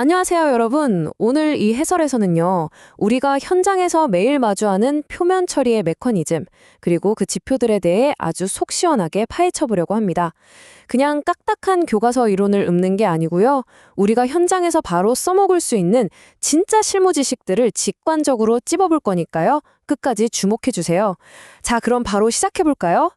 안녕하세요, 여러분. 오늘 이 해설에서는요, 우리가 현장에서 매일 마주하는 표면 처리의 메커니즘, 그리고 그 지표들에 대해 아주 속 시원하게 파헤쳐 보려고 합니다. 그냥 딱딱한 교과서 이론을 읊는 게 아니고요, 우리가 현장에서 바로 써먹을 수 있는 진짜 실무 지식들을 직관적으로 찝어볼 거니까요, 끝까지 주목해 주세요. 자, 그럼 바로 시작해 볼까요?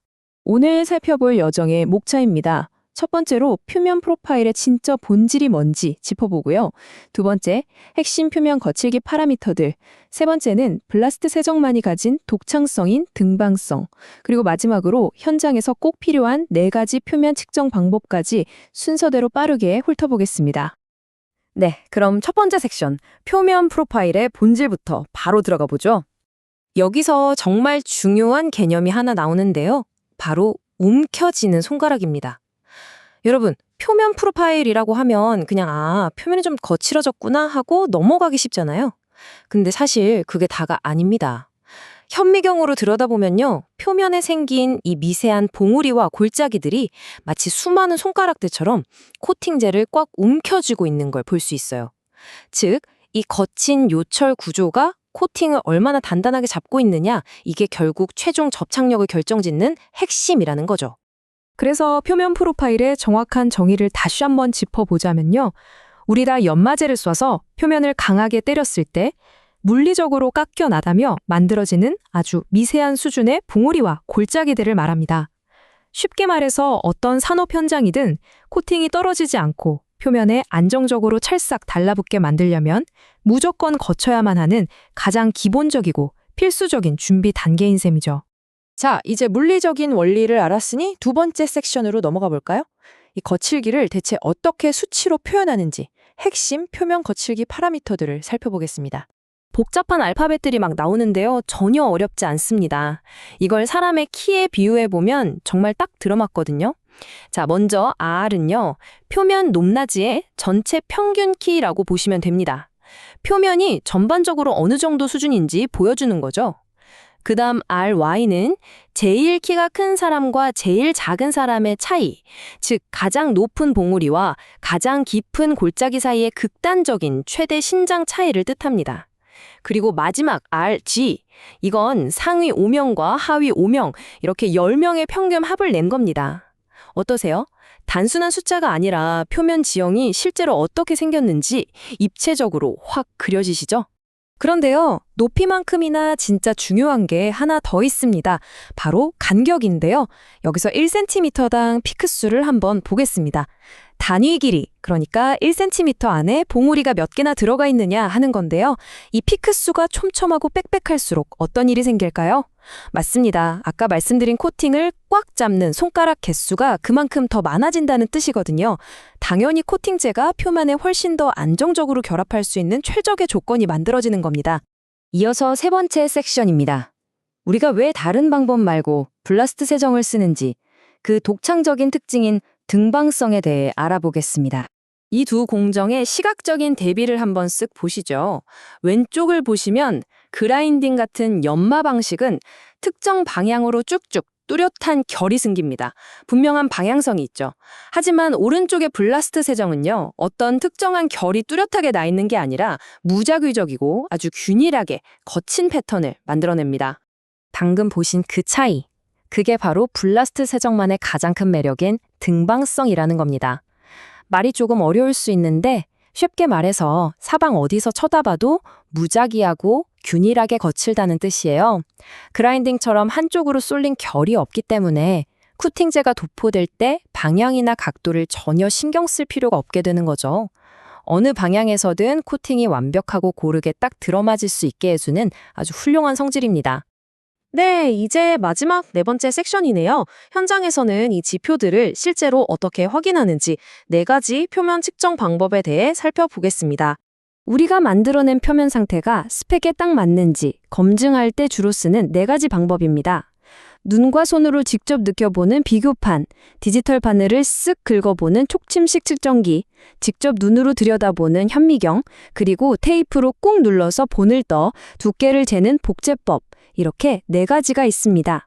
오늘 살펴볼 여정의 목차입니다. 첫 번째로 표면 프로파일의 진짜 본질이 뭔지 짚어보고요. 두 번째, 핵심 표면 거칠기 파라미터들. 세 번째는 블라스트 세정만이 가진 독창성인 등방성. 그리고 마지막으로 현장에서 꼭 필요한 4가지 표면 측정 방법까지 순서대로 빠르게 훑어보겠습니다. 네, 그럼 첫 번째 섹션, 표면 프로파일의 본질부터 바로 들어가 보죠. 여기서 정말 중요한 개념이 하나 나오는데요. 바로 움켜쥐는 손가락입니다. 여러분, 표면 프로파일이라고 하면 그냥 표면이 좀 거칠어졌구나 하고 넘어가기 쉽잖아요. 근데 사실 그게 다가 아닙니다. 현미경으로 들여다보면요, 표면에 생긴 이 미세한 봉우리와 골짜기들이 마치 수많은 손가락들처럼 코팅제를 꽉 움켜쥐고 있는 걸 볼 수 있어요. 즉, 이 거친 요철 구조가 코팅을 얼마나 단단하게 잡고 있느냐, 이게 결국 최종 접착력을 결정짓는 핵심이라는 거죠. 그래서 표면 프로파일의 정확한 정의를 다시 한번 짚어보자면요. 우리 다 연마제를 쏴서 표면을 강하게 때렸을 때 물리적으로 깎여나가며 만들어지는 아주 미세한 수준의 봉우리와 골짜기들을 말합니다. 쉽게 말해서 어떤 산업 현장이든 코팅이 떨어지지 않고 표면에 안정적으로 찰싹 달라붙게 만들려면 무조건 거쳐야만 하는 가장 기본적이고 필수적인 준비 단계인 셈이죠. 자, 이제 물리적인 원리를 알았으니 두 번째 섹션으로 넘어가 볼까요? 이 거칠기를 대체 어떻게 수치로 표현하는지 핵심 표면 거칠기 파라미터들을 살펴보겠습니다. 복잡한 알파벳들이 막 나오는데요. 전혀 어렵지 않습니다. 이걸 사람의 키에 비유해보면 정말 딱 들어맞거든요. 자, 먼저 R은요, 표면 높낮이의 전체 평균 키라고 보시면 됩니다. 표면이 전반적으로 어느 정도 수준인지 보여주는 거죠. 그 다음 RY는 제일 키가 큰 사람과 제일 작은 사람의 차이, 즉 가장 높은 봉우리와 가장 깊은 골짜기 사이의 극단적인 최대 신장 차이를 뜻합니다. 그리고 마지막 RG, 이건 상위 5명과 하위 5명, 이렇게 10명의 평균 합을 낸 겁니다. 어떠세요? 단순한 숫자가 아니라 표면 지형이 실제로 어떻게 생겼는지 입체적으로 확 그려지시죠? 그런데요, 높이만큼이나 진짜 중요한 게 하나 더 있습니다. 바로 간격인데요. 여기서 1cm당 피크수를 한번 보겠습니다. 단위 길이, 그러니까 1cm 안에 봉우리가 몇 개나 들어가 있느냐 하는 건데요. 이 피크수가 촘촘하고 빽빽할수록 어떤 일이 생길까요? 맞습니다. 아까 말씀드린 코팅을 꽉 잡는 손가락 개수가 그만큼 더 많아진다는 뜻이거든요. 당연히 코팅제가 표면에 훨씬 더 안정적으로 결합할 수 있는 최적의 조건이 만들어지는 겁니다. 이어서 세 번째 섹션입니다. 우리가 왜 다른 방법 말고 블라스트 세정을 쓰는지 그 독창적인 특징인 등방성에 대해 알아보겠습니다. 이 두 공정의 시각적인 대비를 한번 쓱 보시죠. 왼쪽을 보시면 그라인딩 같은 연마 방식은 특정 방향으로 쭉쭉 뚜렷한 결이 생깁니다. 분명한 방향성이 있죠. 하지만 오른쪽의 블라스트 세정은요, 어떤 특정한 결이 뚜렷하게 나 있는 게 아니라 무작위적이고 아주 균일하게 거친 패턴을 만들어냅니다. 방금 보신 그 차이, 그게 바로 블라스트 세정만의 가장 큰 매력인 등방성이라는 겁니다. 말이 조금 어려울 수 있는데 쉽게 말해서 사방 어디서 쳐다봐도 무작위하고 균일하게 거칠다는 뜻이에요. 그라인딩처럼 한쪽으로 쏠린 결이 없기 때문에 코팅제가 도포될 때 방향이나 각도를 전혀 신경 쓸 필요가 없게 되는 거죠. 어느 방향에서든 코팅이 완벽하고 고르게 딱 들어맞을 수 있게 해주는 아주 훌륭한 성질입니다. 네, 이제 마지막 네 번째 섹션이네요. 현장에서는 이 지표들을 실제로 어떻게 확인하는지 4가지 표면 측정 방법에 대해 살펴보겠습니다. 우리가 만들어낸 표면 상태가 스펙에 딱 맞는지 검증할 때 주로 쓰는 4가지 방법입니다. 눈과 손으로 직접 느껴보는 비교판, 디지털 바늘을 쓱 긁어보는 촉침식 측정기, 직접 눈으로 들여다보는 현미경, 그리고 테이프로 꾹 눌러서 본을 떠 두께를 재는 복제법, 이렇게 4가지가 있습니다.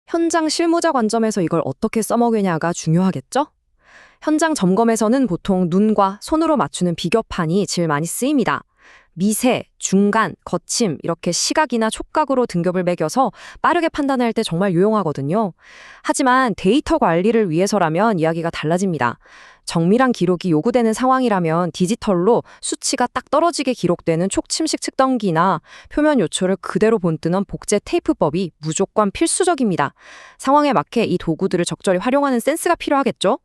현장 실무자 관점에서 이걸 어떻게 써먹으냐가 중요하겠죠? 현장 점검에서는 보통 눈과 손으로 맞추는 비교판이 제일 많이 쓰입니다. 미세, 중간, 거침 이렇게 시각이나 촉각으로 등급을 매겨서 빠르게 판단할 때 정말 유용하거든요. 하지만 데이터 관리를 위해서라면 이야기가 달라집니다. 정밀한 기록이 요구되는 상황이라면 디지털로 수치가 딱 떨어지게 기록되는 촉침식 측정기나 표면 요초를 그대로 본뜨는 복제 테이프법이 무조건 필수적입니다. 상황에 맞게 이 도구들을 적절히 활용하는 센스가 필요하겠죠?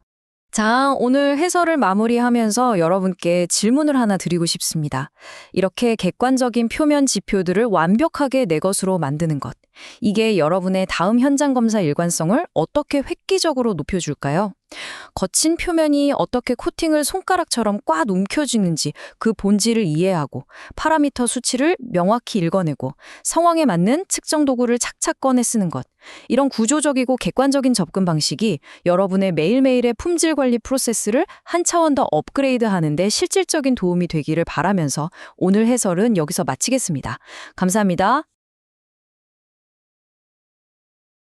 자, 오늘 해설을 마무리하면서 여러분께 질문을 하나 드리고 싶습니다. 이렇게 객관적인 표면 지표들을 완벽하게 내 것으로 만드는 것. 이게 여러분의 다음 현장 검사 일관성을 어떻게 획기적으로 높여줄까요? 거친 표면이 어떻게 코팅을 손가락처럼 꽉 움켜쥐는지 그 본질을 이해하고 파라미터 수치를 명확히 읽어내고 상황에 맞는 측정 도구를 착착 꺼내 쓰는 것. 이런 구조적이고 객관적인 접근 방식이 여러분의 매일매일의 품질 관리 프로세스를 한 차원 더 업그레이드하는 데 실질적인 도움이 되기를 바라면서 오늘 해설은 여기서 마치겠습니다. 감사합니다.